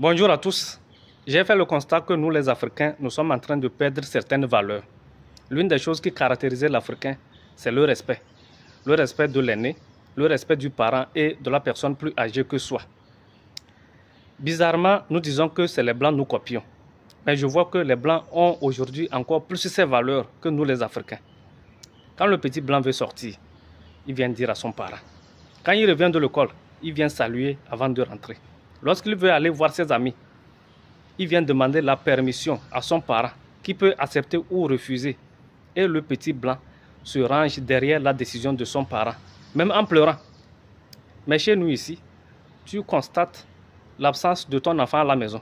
Bonjour à tous. J'ai fait le constat que nous les Africains, nous sommes en train de perdre certaines valeurs. L'une des choses qui caractérisait l'Africain, c'est le respect. Le respect de l'aîné, le respect du parent et de la personne plus âgée que soi. Bizarrement, nous disons que c'est les Blancs nous copions. Mais je vois que les Blancs ont aujourd'hui encore plus ces valeurs que nous les Africains. Quand le petit Blanc veut sortir, il vient dire à son parent. Quand il revient de l'école, il vient saluer avant de rentrer. Lorsqu'il veut aller voir ses amis, il vient demander la permission à son parent qui peut accepter ou refuser. Et le petit Blanc se range derrière la décision de son parent, même en pleurant. Mais chez nous ici, tu constates l'absence de ton enfant à la maison.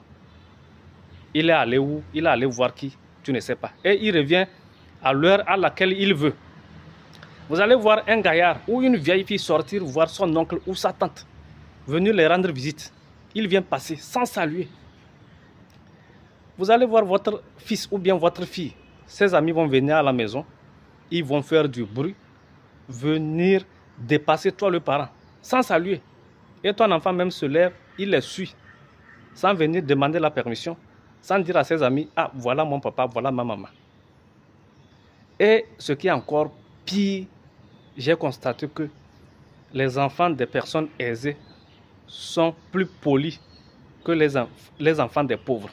Il est allé où? Il est allé voir qui? Tu ne sais pas. Et il revient à l'heure à laquelle il veut. Vous allez voir un gaillard ou une vieille fille sortir voir son oncle ou sa tante, venir les rendre visite. Il vient passer sans saluer. Vous allez voir votre fils ou bien votre fille. Ses amis vont venir à la maison. Ils vont faire du bruit. Venir dépasser toi le parent. Sans saluer. Et ton enfant même se lève. Il les suit. Sans venir demander la permission. Sans dire à ses amis. Ah, voilà mon papa, voilà ma maman. Et ce qui est encore pire. J'ai constaté que les enfants des personnes aisées sont plus polis que les enfants des pauvres.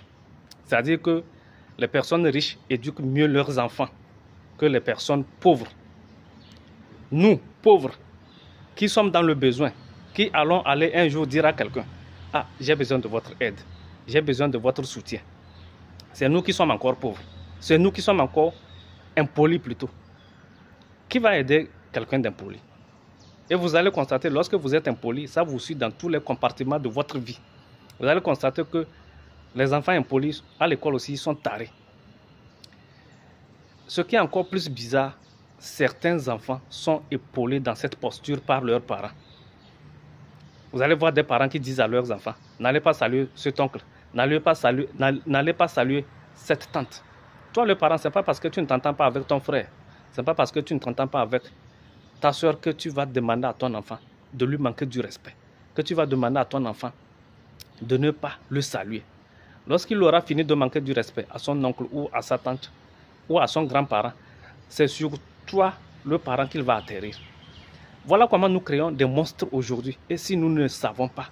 C'est-à-dire que les personnes riches éduquent mieux leurs enfants que les personnes pauvres. Nous, pauvres, qui sommes dans le besoin, qui allons aller un jour dire à quelqu'un, « Ah, j'ai besoin de votre aide, j'ai besoin de votre soutien. » C'est nous qui sommes encore pauvres. C'est nous qui sommes encore impolis plutôt. Qui va aider quelqu'un d'impoli? Et vous allez constater, lorsque vous êtes impoli, ça vous suit dans tous les compartiments de votre vie. Vous allez constater que les enfants impolis, à l'école aussi, ils sont tarés. Ce qui est encore plus bizarre, certains enfants sont épaulés dans cette posture par leurs parents. Vous allez voir des parents qui disent à leurs enfants, n'allez pas saluer cet oncle, n'allez pas saluer cette tante. Toi, le parent, ce n'est pas parce que tu ne t'entends pas avec ton frère, ce n'est pas parce que tu ne t'entends pas avec ta soeur que tu vas demander à ton enfant de lui manquer du respect, que tu vas demander à ton enfant de ne pas le saluer. Lorsqu'il aura fini de manquer du respect à son oncle ou à sa tante ou à son grand-parent, c'est sur toi, le parent, qu'il va atterrir. Voilà comment nous créons des monstres aujourd'hui. Et si nous ne savons pas,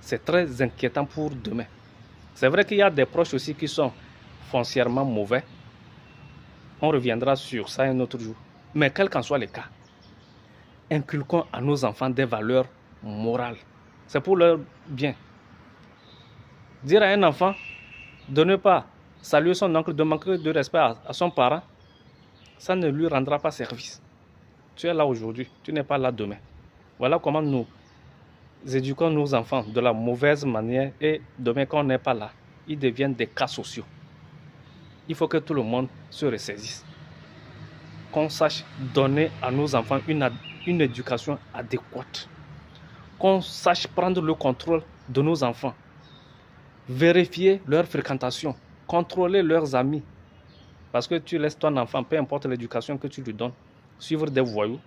c'est très inquiétant pour demain. C'est vrai qu'il y a des proches aussi qui sont foncièrement mauvais. On reviendra sur ça un autre jour. Mais quel qu'en soit le cas, inculquons à nos enfants des valeurs morales. C'est pour leur bien. Dire à un enfant de ne pas saluer son oncle, de manquer de respect à son parent, ça ne lui rendra pas service. Tu es là aujourd'hui, tu n'es pas là demain. Voilà comment nous éduquons nos enfants de la mauvaise manière et demain quand on n'est pas là, ils deviennent des cas sociaux. Il faut que tout le monde se ressaisisse. Qu'on sache donner à nos enfants une éducation adéquate. Qu'on sache prendre le contrôle de nos enfants. Vérifier leur fréquentation, contrôler leurs amis. Parce que tu laisses ton enfant, peu importe l'éducation que tu lui donnes, suivre des voyous,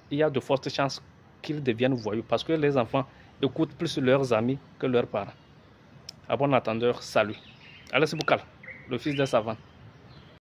il y a de fortes chances qu'ils deviennent voyous. Parce que les enfants écoutent plus leurs amis que leurs parents. À bon entendeur, salut. Alès Boukal, le fils de savant.